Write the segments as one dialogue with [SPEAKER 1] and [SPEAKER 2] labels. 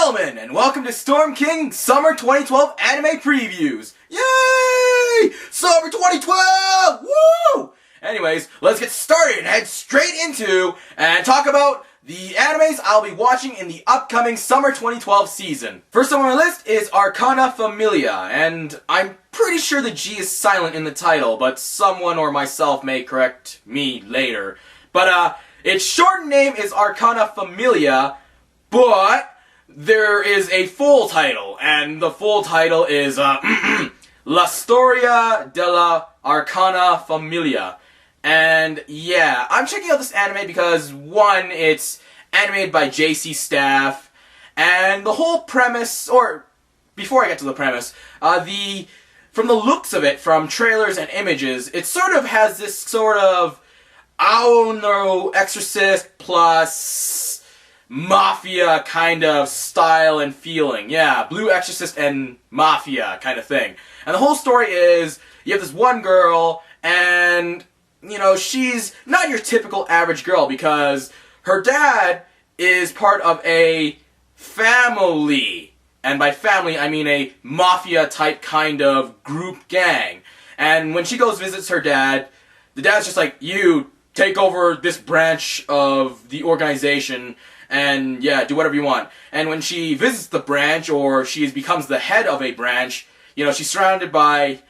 [SPEAKER 1] gentlemen, and welcome to StormKing's Summer 2012 Anime Previews! Yay! Summer 2012! Woo! Anyways, let's get started and head straight into and talk about the animes I'll be watching in the upcoming Summer 2012 season. First on my list is Arcana Famiglia, and I'm pretty sure the G is silent in the title, but someone or myself may correct me later. But, its short name is Arcana Famiglia, but there is a full title, and the full title is, La Storia della Arcana Famiglia. And, yeah, I'm checking out this anime because, one, it's animated by JC Staff, and the whole premise, or, before I get to the premise, from the looks of it, from trailers and images, it sort of has this sort of, I don't know, Exorcist plus Mafia kind of style and feeling. Yeah, Blue Exorcist and Mafia kind of thing. And the whole story is, you have this one girl, and, you know, she's not your typical average girl because her dad is part of a family. And by family, I mean a mafia-type kind of group gang. And when she goes visits her dad, the dad's just like, you take over this branch of the organization and, yeah, do whatever you want. And when she visits the branch, or she becomes the head of a branch, you know, she's surrounded by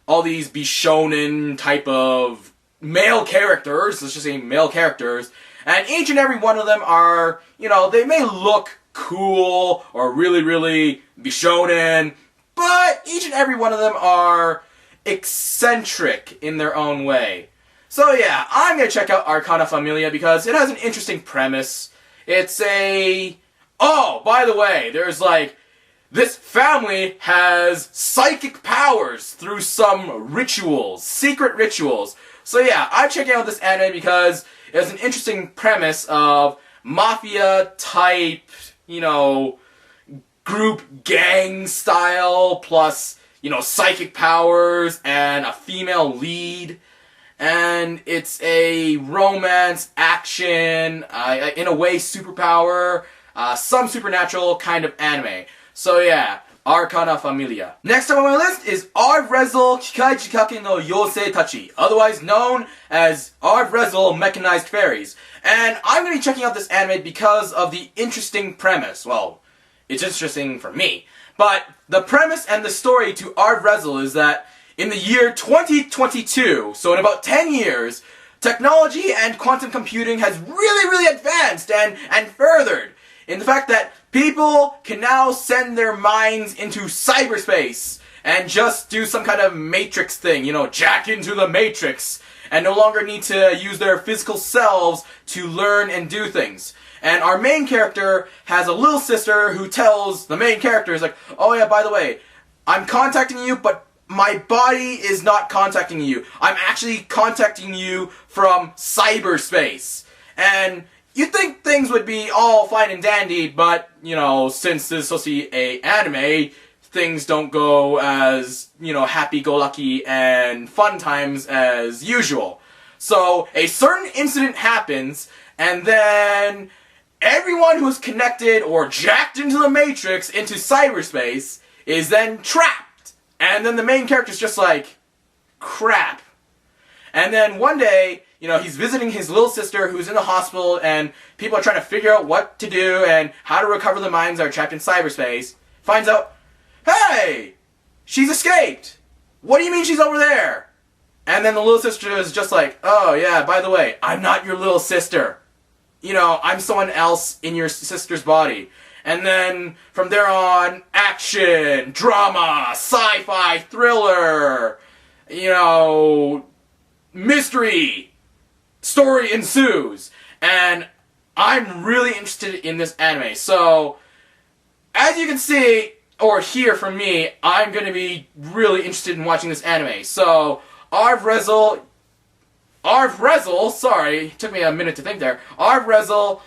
[SPEAKER 1] all these Bishonen type of male characters, let's just say male characters, and each and every one of them are, you know, they may look cool or really, really Bishonen, but each and every one of them are eccentric in their own way. So yeah, I'm gonna check out Arcana Famiglia because it has an interesting premise. It's oh, by the way, there's like, this family has psychic powers through some rituals, secret rituals. So yeah, I'm checking out this anime because it has an interesting premise of mafia type, you know, group gang style, plus, you know, psychic powers and a female lead. And it's a romance, action, in a way superpower, some supernatural kind of anime. So yeah, Arcana Famiglia. Next up on my list is Arv-Rezel Kikai Jikake no Yosei Tachi, otherwise known as Arv-Rezel Mechanized Fairies. And I'm going to be checking out this anime because of the interesting premise. Well, it's interesting for me. But the premise and the story to Arv-Rezel is that in the year 2022, so in about 10 years, technology and quantum computing has really advanced and furthered in the fact that people can now send their minds into cyberspace and just do some kind of matrix thing, you know, jack into the matrix, and no longer need to use their physical selves to learn and do things. And our main character has a little sister who tells the main character, is like, oh yeah, by the way, I'm contacting you, but my body is not contacting you. I'm actually contacting you from cyberspace. And you'd think things would be all fine and dandy, but, you know, since this is supposed to be a anime, things don't go as, you know, happy-go-lucky and fun times as usual. So, a certain incident happens, and then everyone who's connected or jacked into the Matrix, into cyberspace, is then trapped. And then the main character's just like, crap. And then one day, you know, he's visiting his little sister who's in the hospital, and people are trying to figure out what to do and how to recover the minds that are trapped in cyberspace. Finds out, hey! She's escaped! What do you mean she's over there? And then the little sister is just like, oh yeah, by the way, I'm not your little sister. You know, I'm someone else in your sister's body. And then, from there on, action, drama, sci-fi, thriller, you know, mystery, story ensues. And I'm really interested in this anime. So, as you can see, or hear from me, I'm going to be really interested in watching this anime. So, Arv-Rezel, sorry, took me a minute to think there. Arv-Rezel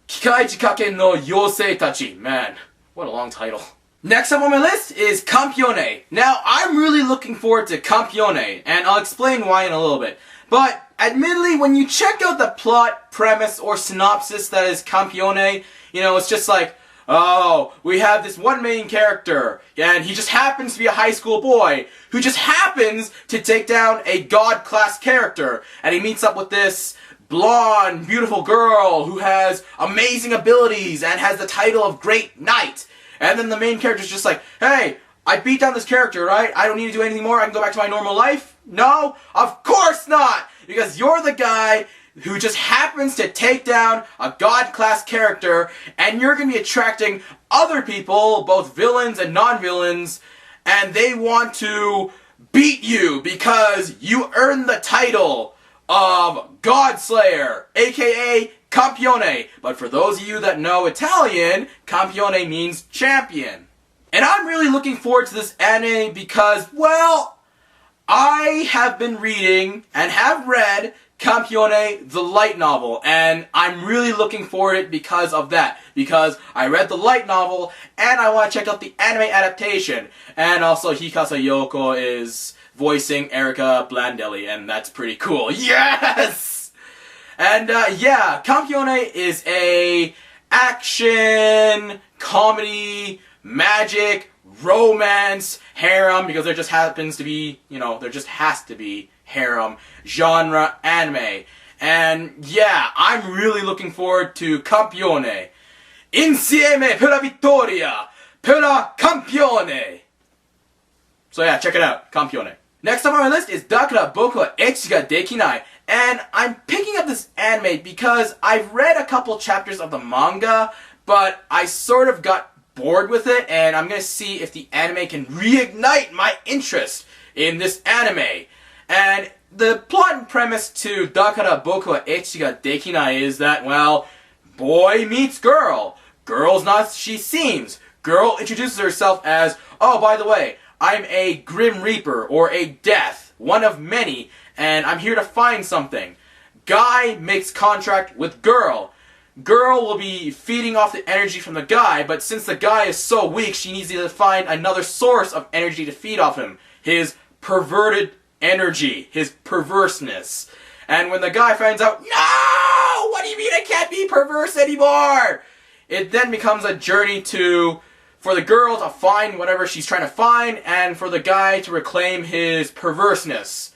[SPEAKER 1] Kikai Jikake no Yosei Tachi. Man, what a long title. Next up on my list is Campione. Now, I'm really looking forward to Campione, and I'll explain why in a little bit. But, admittedly, when you check out the plot, premise, or synopsis that is Campione, you know, it's just like, oh, we have this one main character, and he just happens to be a high school boy who just happens to take down a god-class character, and he meets up with this blonde, beautiful girl who has amazing abilities and has the title of Great Knight. And then the main character's just like, hey, I beat down this character, right? I don't need to do anything more. I can go back to my normal life? No, of course not! Because you're the guy who just happens to take down a god-class character, and you're going to be attracting other people, both villains and non-villains, and they want to beat you because you earned the title of Godslayer, aka Campione. But for those of you that know Italian, Campione means champion. And I'm really looking forward to this anime because, well, I have been reading and have read Campione, the light novel, and I'm really looking for it because of that. Because I read the light novel, and I want to check out the anime adaptation. And also, Hikasa Yoko is voicing Erica Blandelli, and that's pretty cool. Yes! And, yeah, Campione is a action, comedy, magic, romance, harem, because there just happens to be, there just has to be harem genre anime. And yeah, I'm really looking forward to Campione. Insieme per la vittoria, per la Campione. So yeah, check it out, Campione. Next up on my list is Dakara Boku wa Echi ga Dekinai. And I'm picking up this anime because I've read a couple chapters of the manga, but I sort of got bored with it, and I'm gonna see if the anime can reignite my interest in this anime. And the plot and premise to Dakara Boku wa Echi ga Dekinai is that, well, boy meets girl. Girl's not as she seems. Girl introduces herself as, oh, by the way, I'm a Grim Reaper, or a Death, one of many, and I'm here to find something. Guy makes contract with girl. Girl will be feeding off the energy from the guy, but since the guy is so weak, she needs to find another source of energy to feed off him. His perverted energy, his perverseness. And when the guy finds out, no! What do you mean I can't be perverse anymore? It then becomes a journey for the girl to find whatever she's trying to find, and for the guy to reclaim his perverseness.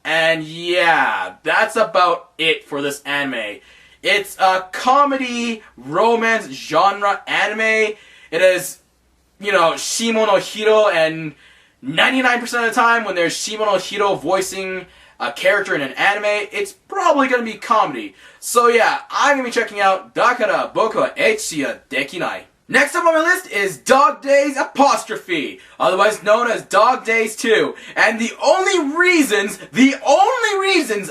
[SPEAKER 1] And yeah, that's about it for this anime. It's a comedy, romance genre anime. It is, Shimo no Hiro, and 99% of the time when there's Shimo no Hiro voicing a character in an anime, it's probably going to be comedy. So yeah, I'm going to be checking out Dakara Boku wa Echi ga Dekinai. Next up on my list is Dog Days Apostrophe, otherwise known as Dog Days 2. And the only reasons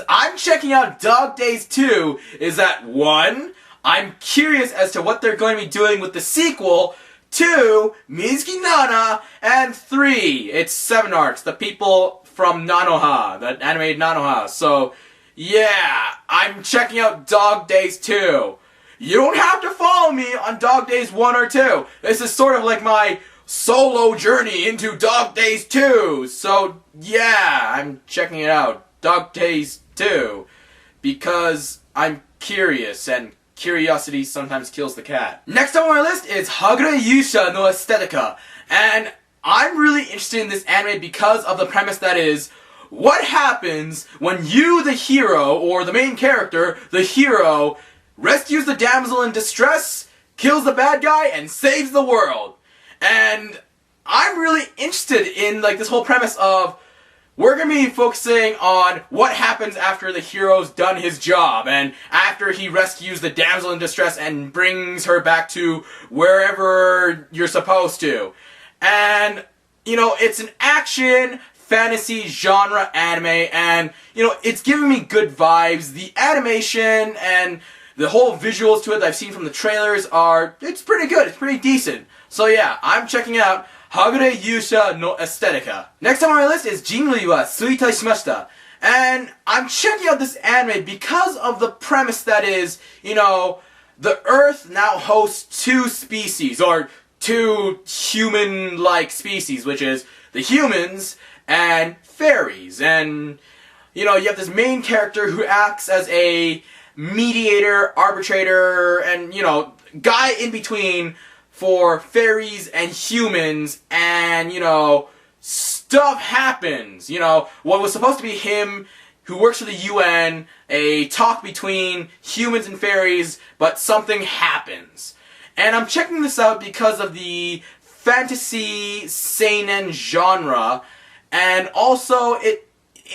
[SPEAKER 1] I'm checking out Dog Days 2 is that 1, I'm curious as to what they're going to be doing with the sequel, 2, Mizuki Nana, and 3, it's 7 Arcs, the people from Nanoha, the animated Nanoha. So, yeah, I'm checking out Dog Days 2. You don't have to follow me on Dog Days 1 or 2. This is sort of like my solo journey into Dog Days 2. So, yeah, I'm checking it out. Dog Days 2. Because I'm curious, and curiosity sometimes kills the cat. Next up on my list is Hagure Yuusha no Estetica. And I'm really interested in this anime because of the premise that is, what happens when you, the hero, or the main character, the hero, rescues the damsel in distress, kills the bad guy, and saves the world. And I'm really interested in this whole premise of, we're going to be focusing on what happens after the hero's done his job, and after he rescues the damsel in distress and brings her back to wherever you're supposed to. And, it's an action fantasy genre anime, and, it's giving me good vibes. The animation and the whole visuals to it that I've seen from the trailers it's pretty good, it's pretty decent. So yeah, I'm checking out Hagure Yuusha no Estetica. Next on my list is Jinrui wa Suitai Shimashita. And I'm checking out this anime because of the premise that is, the Earth now hosts 2 species, or 2 human-like species, which is the humans and fairies. And, you have this main character who acts as a mediator, arbitrator, and, guy in between for fairies and humans, and, you know, stuff happens. You know, what was supposed to be him who works for the UN, a talk between humans and fairies, but something happens. And I'm checking this out because of the fantasy seinen genre, and also it,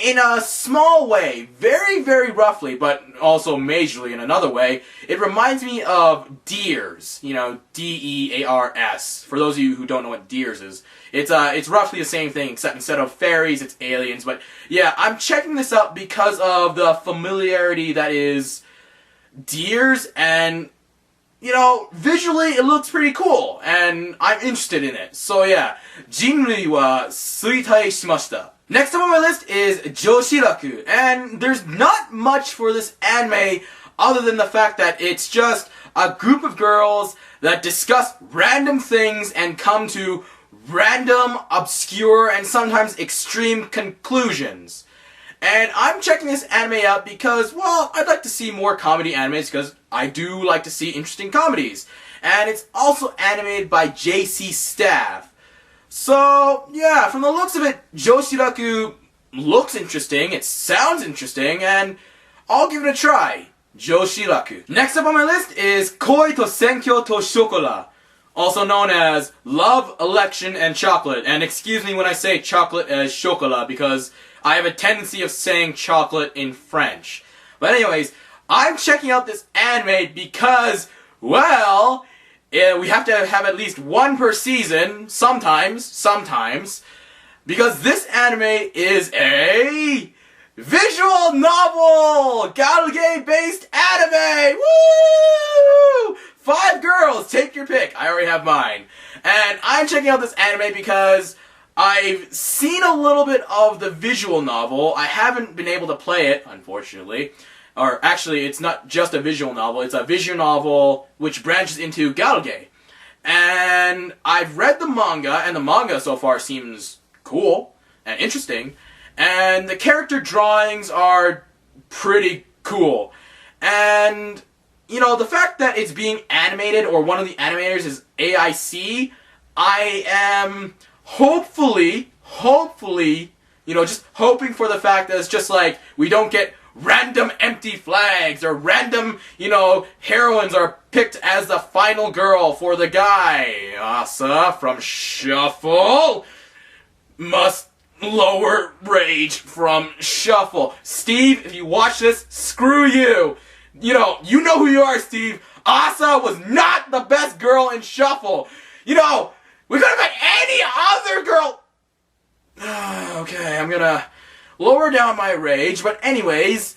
[SPEAKER 1] in a small way, very, very roughly, but also majorly in another way, it reminds me of Deers. You know, D-E-A-R-S. For those of you who don't know what Deers is. It's roughly the same thing, except instead of fairies, it's aliens. But yeah, I'm checking this out because of the familiarity that is Deers, and, you know, visually it looks pretty cool, and I'm interested in it. So yeah, Jinrui wa Suitai shimashita. Next up on my list is Joshiraku, and there's not much for this anime other than the fact that it's just a group of girls that discuss random things and come to random, obscure, and sometimes extreme conclusions. And I'm checking this anime out because, well, I'd like to see more comedy animes because I do like to see interesting comedies. And it's also animated by JC Staff. So, yeah, from the looks of it, Joshiraku looks interesting, it sounds interesting, and I'll give it a try. Joshiraku. Next up on my list is Koi to Senkyo to Shokola, also known as Love, Election, and Chocolate. And excuse me when I say chocolate as chocolat, because I have a tendency of saying chocolate in French. But anyways, I'm checking out this anime because, well, we have to have at least one per season, sometimes, because this anime is a visual novel! Galgame-based anime! Woo! 5 girls, take your pick. I already have mine. And I'm checking out this anime because I've seen a little bit of the visual novel. I haven't been able to play it, unfortunately. Or actually, it's not just a visual novel, it's a visual novel which branches into galge. And I've read the manga, and the manga so far seems cool and interesting. And the character drawings are pretty cool. And, you know, the fact that it's being animated, or one of the animators is AIC, I am hopefully, you know, just hoping for the fact that it's just like, we don't get random empty flags, or random, you know, heroines are picked as the final girl for the guy. Asa from Shuffle must lower rage from Shuffle. Steve, if you watch this, screw you. You know who you are, Steve. Asa was not the best girl in Shuffle. You know, we could have had any other girl. Okay, I'm gonna lower down my rage, but anyways,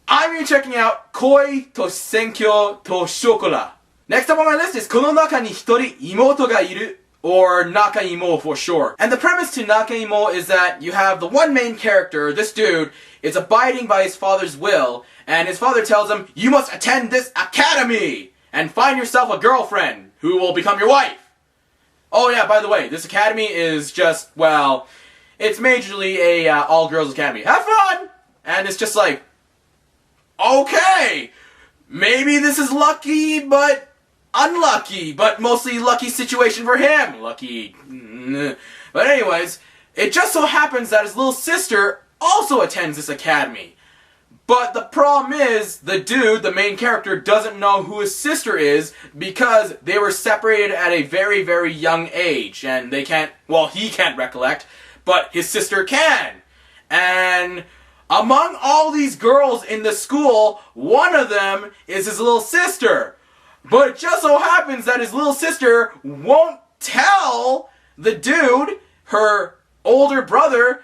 [SPEAKER 1] I'm gonna be checking out Koi to Senkyo to Shokola. Next up on my list is Kono Naka ni Hitori Imouto ga iru, or Naka Imo for short. And the premise to Naka Imo is that you have the one main character, this dude, is abiding by his father's will, and his father tells him, you must attend this academy, and find yourself a girlfriend, who will become your wife. Oh yeah, by the way, this academy is just, well, it's majorly a all-girls academy. Have fun! And it's just like, okay, maybe this is lucky, but unlucky, but mostly lucky situation for him. Lucky. But anyways, it just so happens that his little sister also attends this academy. But the problem is, the dude, the main character, doesn't know who his sister is because they were separated at a very, very young age. And they can't, well, he can't recollect, but his sister can. And among all these girls in the school, one of them is his little sister. But it just so happens that his little sister won't tell the dude, her older brother,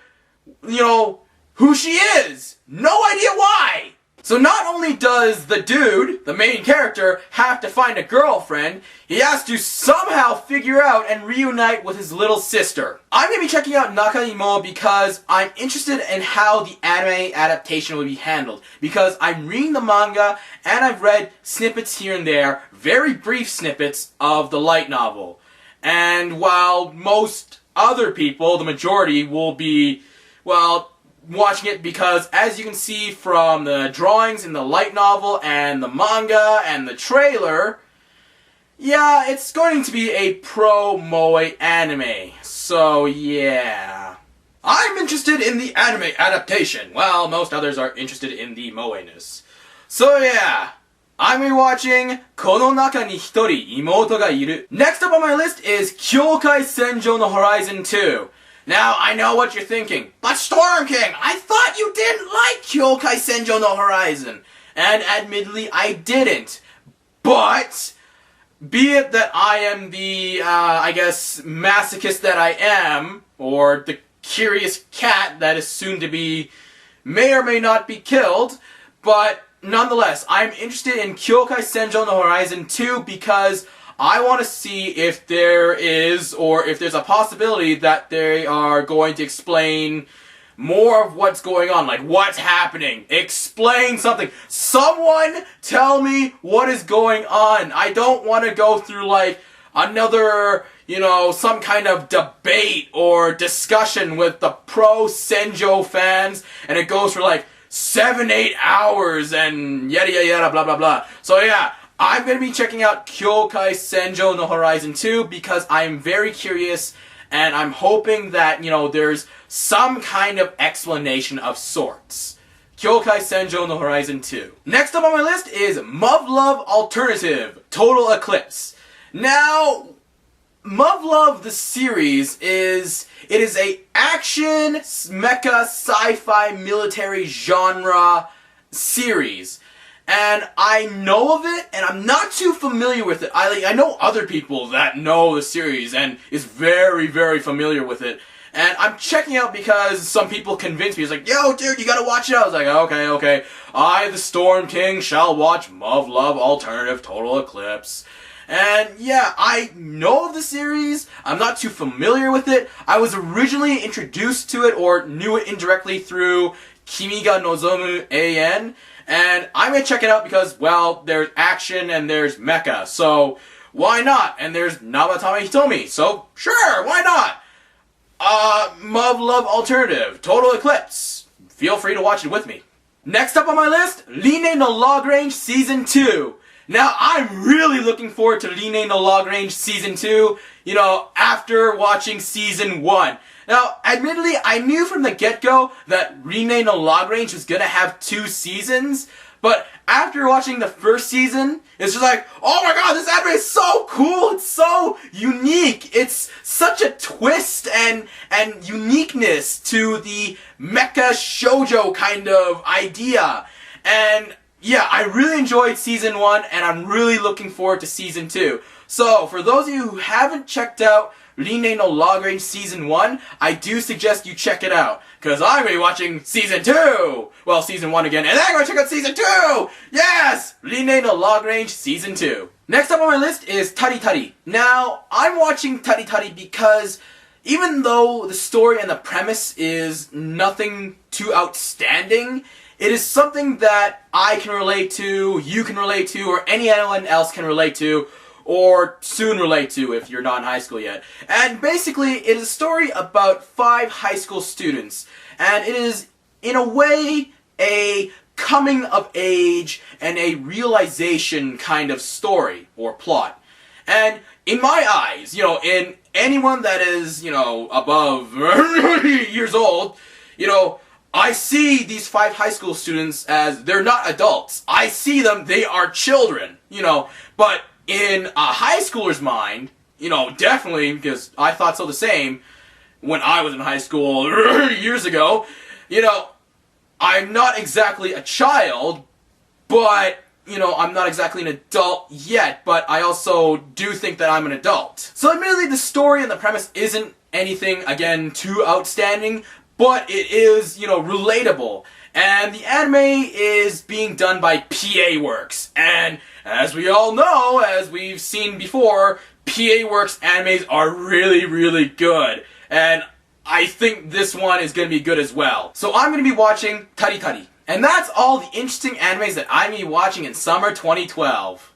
[SPEAKER 1] you know, who she is. No idea why. So not only does the dude, the main character, have to find a girlfriend, he has to somehow figure out and reunite with his little sister. I'm going to be checking out Naka Imo because I'm interested in how the anime adaptation will be handled. Because I'm reading the manga, and I've read snippets here and there, very brief snippets of the light novel. And while most other people, the majority, will be, well, watching it because, as you can see from the drawings in the light novel and the manga and the trailer, yeah, it's going to be a pro-moe anime. So, yeah. I'm interested in the anime adaptation, while most others are interested in the moe-ness. So, yeah. I'm rewatching Kono Naka ni Hitori, Imouto ga iru. Next up on my list is Kyoukai Senjou no Horizon 2. Now, I know what you're thinking, but Storm King, I thought you didn't like Kyoukai Senjou no Horizon. And admittedly, I didn't. But, be it that I am the, I guess, masochist that I am, or the curious cat that is soon to be, may or may not be killed, but nonetheless, I'm interested in Kyoukai Senjou no Horizon 2 because I want to see if there is, or if there's a possibility that they are going to explain more of what's going on, like what's happening. Explain something. Someone tell me what is going on. I don't want to go through like another, some kind of debate or discussion with the pro Senjou fans, and it goes for like 7-8 hours and yada yada yada blah blah blah. So yeah, I'm going to be checking out Kyoukai Senjou no Horizon 2 because I'm very curious and I'm hoping that, there's some kind of explanation of sorts. Kyoukai Senjou no Horizon 2. Next up on my list is Muv-Luv Alternative, Total Eclipse. Now, Muv-Luv, the series, is a action, mecha, sci-fi, military genre series. And I know of it, and I'm not too familiar with it. I know other people that know the series and is very, very familiar with it. And I'm checking out because some people convinced me. It's like, yo, dude, you gotta watch it. I was like, okay. I, the Storm King, shall watch Muv-Luv Alternative Total Eclipse. And yeah, I know of the series, I'm not too familiar with it. I was originally introduced to it, or knew it indirectly through Kimi ga Nozomu AN, and I'm gonna check it out because, well, there's action and there's mecha, so why not? And there's Namatame Hitomi, so sure, why not? Muv-Luv Alternative, Total Eclipse. Feel free to watch it with me. Next up on my list, Rinne no Lagrange Season 2. Now, I'm really looking forward to Rinne no Lagrange Season 2, after watching Season 1. Now, admittedly, I knew from the get-go that Rinne no Lagrange was gonna have 2 seasons, but after watching the first season, it's just like, oh my god, this anime is so cool, it's so unique, it's such a twist and uniqueness to the mecha shoujo kind of idea. And yeah, I really enjoyed Season 1, and I'm really looking forward to Season 2. So, for those of you who haven't checked out Rinne no Lagrange Season 1, I do suggest you check it out, because I'm going to be watching Season 2! Well, Season 1 again, and then I'm going to check out Season 2! Yes! Rinne no Lagrange Season 2. Next up on my list is Tari Tari. Now, I'm watching Tari Tari because even though the story and the premise is nothing too outstanding, it is something that I can relate to, you can relate to, or anyone else can relate to, or soon relate to if you're not in high school yet. And basically, it is a story about 5 high school students, and it is, in a way, a coming of age and a realization kind of story, or plot. And in my eyes, in anyone that is, above years old, I see these 5 high school students as, they're not adults. I see them, they are children, But in a high schooler's mind, definitely, because I thought so the same when I was in high school years ago, I'm not exactly a child, but, I'm not exactly an adult yet, but I also do think that I'm an adult. So admittedly, the story and the premise isn't anything, again, too outstanding, but it is, relatable. And the anime is being done by PA Works. And as we all know, as we've seen before, PA Works animes are really, really good. And I think this one is going to be good as well. So I'm going to be watching Tari Tari. And that's all the interesting animes that I'm going to be watching in summer 2012.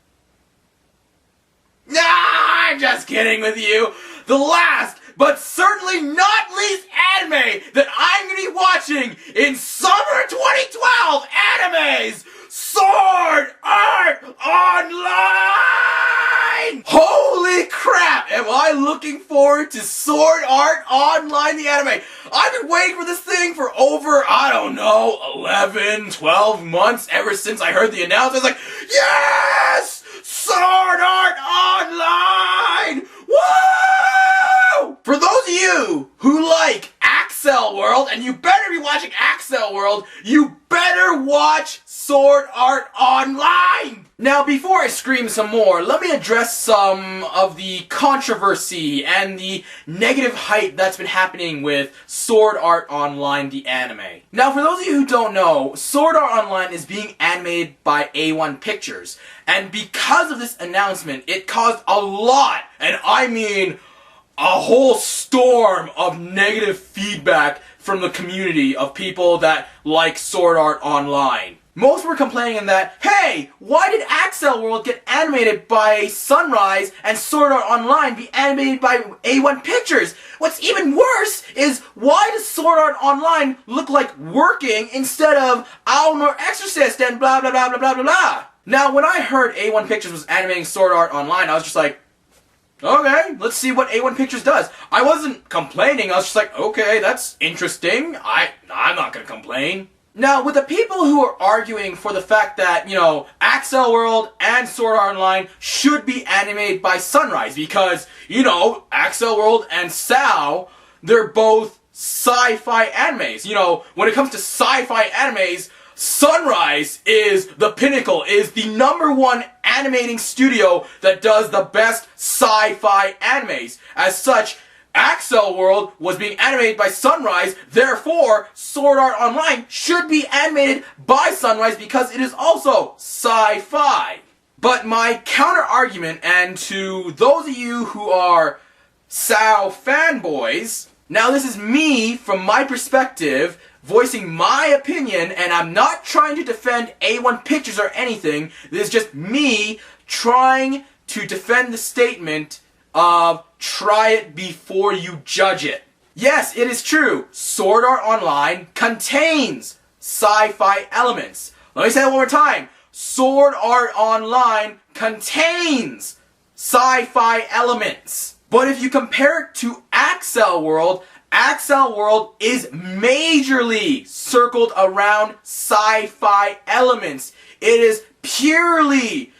[SPEAKER 1] Nah, I'm just kidding with you. The last, but certainly not least anime that I'm going to be watching in summer 2012 animes, Sword Art Online! Holy crap! Am I looking forward to Sword Art Online, the anime? I've been waiting for this thing for over, I don't know, 11, 12 months ever since I heard the announcement. I was like, yes! Sword Art Online! Woo! For those of you who like Axel World, and you better be watching Axel World, you better watch Sword Art Online! Now, before I scream some more, let me address some of the controversy and the negative hype that's been happening with Sword Art Online, the anime. Now, for those of you who don't know, Sword Art Online is being animated by A1 Pictures, and because of this announcement, it caused a lot, and I mean a whole storm of negative feedback from the community of people that like Sword Art Online. Most were complaining that, hey, why did Axel World get animated by Sunrise and Sword Art Online be animated by A1 Pictures? What's even worse is, why does Sword Art Online look like working instead of Owl or Exorcist and blah blah blah blah blah blah blah? Now, when I heard A1 Pictures was animating Sword Art Online, I was just like, okay, let's see what A1 Pictures does. I wasn't complaining, I was just like, okay, that's interesting. I'm not gonna complain. Now, with the people who are arguing for the fact that, Axel World and Sword Art Online should be animated by Sunrise because, Axel World and SAO, they're both sci-fi animes. When it comes to sci-fi animes, Sunrise is the pinnacle, is the #1 animating studio that does the best sci-fi animes. As such, Axel World was being animated by Sunrise, therefore Sword Art Online should be animated by Sunrise because it is also sci-fi. But my counter-argument, and to those of you who are SAO fanboys, now this is me, from my perspective, voicing my opinion, and I'm not trying to defend A1 Pictures or anything. This is just me trying to defend the statement of try it before you judge it. Yes, it is true. Sword Art Online contains sci-fi elements. Let me say that one more time. Sword Art Online contains sci-fi elements. But if you compare it to Axel World is majorly circled around sci-fi elements. It is purely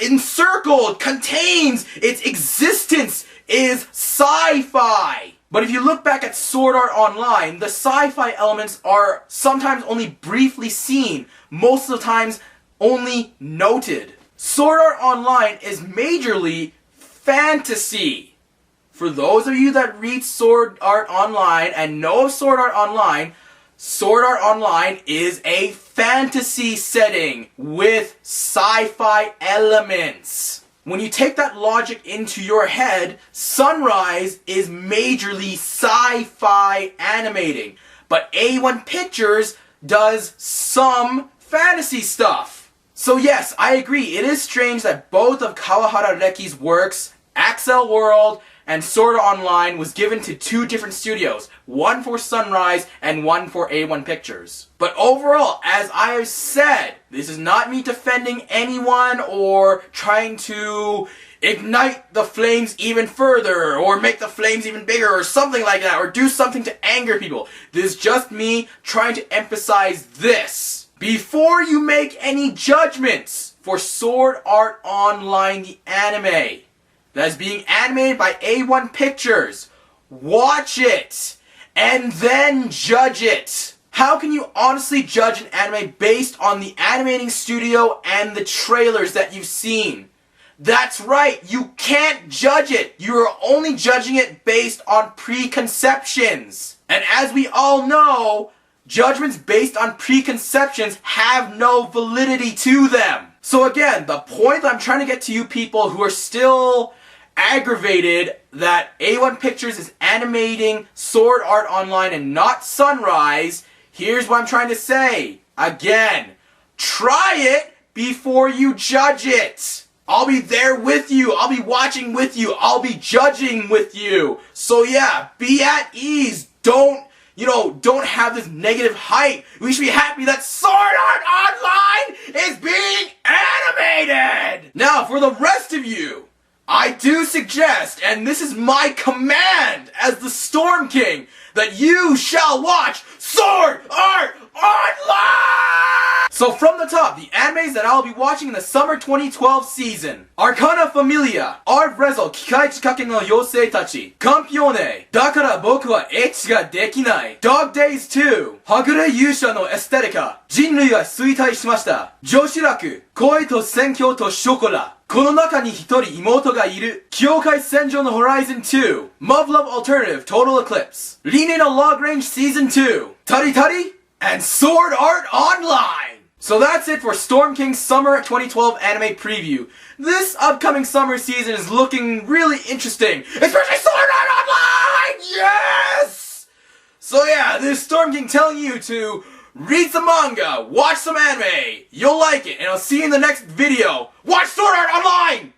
[SPEAKER 1] encircled, contains, its existence is sci-fi. But if you look back at Sword Art Online, the sci-fi elements are sometimes only briefly seen, most of the times only noted. Sword Art Online is majorly fantasy. For those of you that read Sword Art Online and know of Sword Art Online is a fantasy setting with sci-fi elements. When you take that logic into your head, Sunrise is majorly sci-fi animating, but A1 Pictures does some fantasy stuff. So yes, I agree, it is strange that both of Kawahara Reki's works, Axel World and Sword Art Online, was given to two different studios, one for Sunrise and one for A1 Pictures. But overall, as I have said, this is not me defending anyone or trying to ignite the flames even further or make the flames even bigger or something like that or do something to anger people. This is just me trying to emphasize this. Before you make any judgments for Sword Art Online, the anime that is being animated by A1 Pictures, watch it and then judge it. How can you honestly judge an anime based on the animating studio and the trailers that you've seen? That's right, you can't judge it. You're only judging it based on preconceptions. And as we all know, judgments based on preconceptions have no validity to them. So again, the point that I'm trying to get to you people who are still aggravated that A1 Pictures is animating Sword Art Online and not Sunrise, here's what I'm trying to say. Again, try it before you judge it. I'll be there with you. I'll be watching with you. I'll be judging with you. So yeah, be at ease. Don't don't have this negative hype. We should be happy that Sword Art Online is being animated! Now, for the rest of you, I do suggest, and this is my command as the Storm King, that you shall watch Sword Art Online! So from the top, the animes that I'll be watching in the summer 2012 season. Arcana Famiglia, Arvrezo Kyoukai Chikake no Yousei Tachi, Campione, Dakara Boku wa Echi ga dekinai, Dog Days 2, Hagure Yuusha no Estetica, Jinrui wa Suitai Shimashita, Joshiraku, Koi to Senkyo to Shokora, この中に一人妹がいる Kyoukai Senjou no Horizon 2 Muv-Luv Alternative Total Eclipse Rinne no Lagrange Season 2 Tari Tari and Sword Art Online! So that's it for Storm King's Summer 2012 Anime Preview. This upcoming summer season is looking really interesting, especially Sword Art Online! Yes! So yeah, this is Storm King telling you to read some manga, watch some anime, you'll like it, and I'll see you in the next video. Watch Sword Art Online!